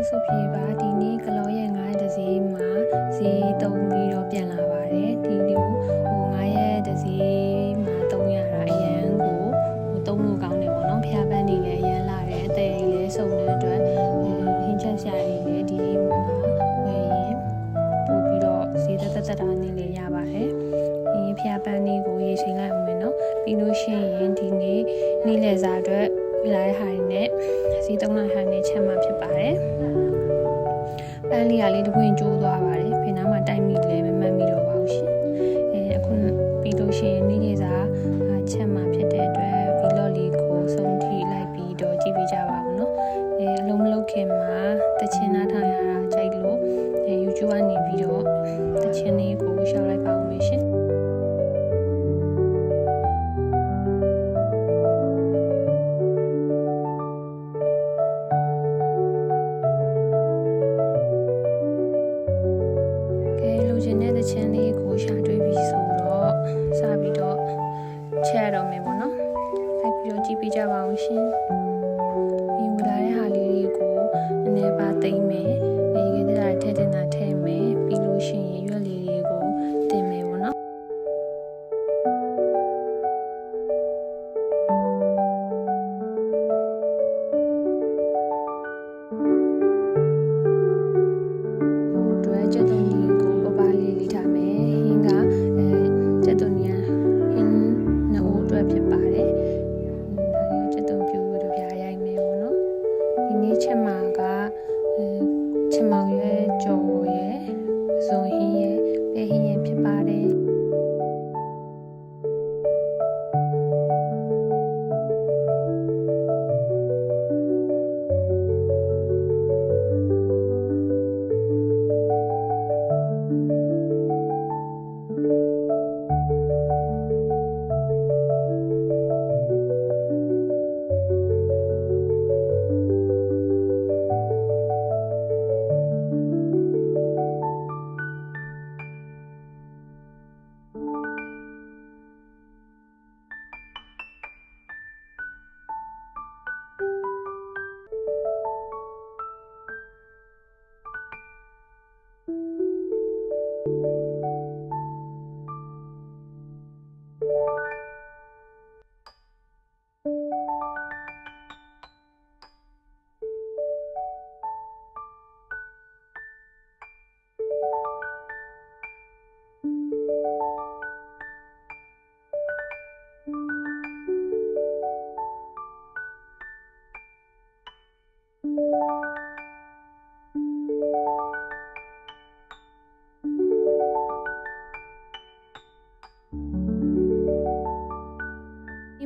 စုပြေပါဒီနေ့ကလောရဲ့9တစည်းမှာဈေးသုံးပြီးတော့ပြန်လာပါတယ်ဒီလို9ရက်တစည်းမှာသုံးရတာအရန်ကိုသုံးလို့ကောင်းတယ်ပေါ့နော်ဖျားပန်းနေလည်းအရန်လာတယ်အသေးလည်းစုံတဲ့အတွက်ဟင်းချက်ရှာတွေလည်းဒီမှာဝယ်ရင်ပို့ပြီးတော့ဈေးသက်တာနေလည်းရပါတယ်ဒီဖျားပန်းလေးကိုရေချိန်လိုက်အောင်မယ်နော်ပြီးလို့ရှိရင်ဒီနေ့နေ့လယ်စာအတွက်ဝယ်လာတဲ့ဟာတွေနဲ့ဈေးသုံးလိုက်ဟာနဲ့ချက်မှဖြစ်ပါတယ်ပန်းလေးကလေးတပွင့်ကျိုးသွားပါတယ်ဖေနားမှာတိုက်မိလည်းမမှတ်မိတော့ပါဘူးရှင်အခုပြီးလို့ရှိရင်နေ့လယ်စာချက်မှဖြစ်တဲ့အတွက်ဗီလော့လေးကိုဆုံးထိလိုက်ပြီးတော့ကြည့်ပေးကြပါဦးနော်အလုံးမလုံးခင်မှာတချင်နားထောင်ရတာကြိုက်လို့YouTube ကနေပြီးတော့တချင်လေးကိုရှောက်လိုက်ပါဦးမယ်ရှင်ရှင်တဲ့ချင်းလေးကိုရှာတွေးပြီးဆိုတော့စပြီးတော့ချက်ရတော့မယ်ပေါ့နော်လိုက်ပြီးတော့ကြည့်ပေးကြပါအောင်ရှင်ဒီဝလာတဲ့ဟာလေးတွေကိုနည်းပါသိမ့်မယ်ဒီကတည်းကထဲတင်တာထဲမယ်ပြီးလို့ရှိရင်ရွက်လေးတွေကိုတင်မယ်ပေါ့နော်ချက်တုံးလေးကိုပပလေးလေးထားမယ်ဟင်းကချက်တုံးညာဟင်းနှုတ်အတွက်ဖြစ်ပါတယ်ဒါလေးချက်တုံးပြူတို့ပြရိုက်မယ်ပေါ့နော်ဒီနေ့ချက်မှာကချက်မောင်ရွယ်ကြော်ရဲ့ဇုံဟင်းရဲ့ပဲဟင်းရဲ့ဖြစ်ပါတယ်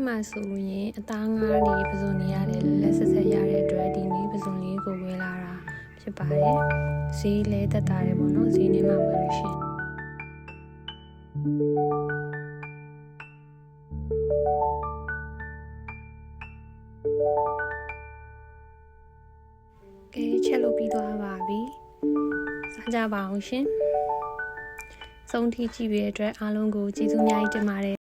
မှာဆိုရင်အသားငါးလေးပစုံနေရတယ်လက်ဆက်ဆက်ရတဲ့အတွက်ဒီနေ့ပစုံလေးကိုဝယ်လာတာဖြစ်ပါတယ်ဈေးလဲတက်တာတယ်ပေါ့နော်ဈေးနေမှာဝယ်လို့ရှိရင်ကဲချက်လို့ပြီးသွားပါပြီစားကြပါအောင်ရှင်ဆုံးထိကြည့်ပေးတဲ့အတွက်အားလုံးကိုကျေးဇူးအများကြီးတင်ပါတယ်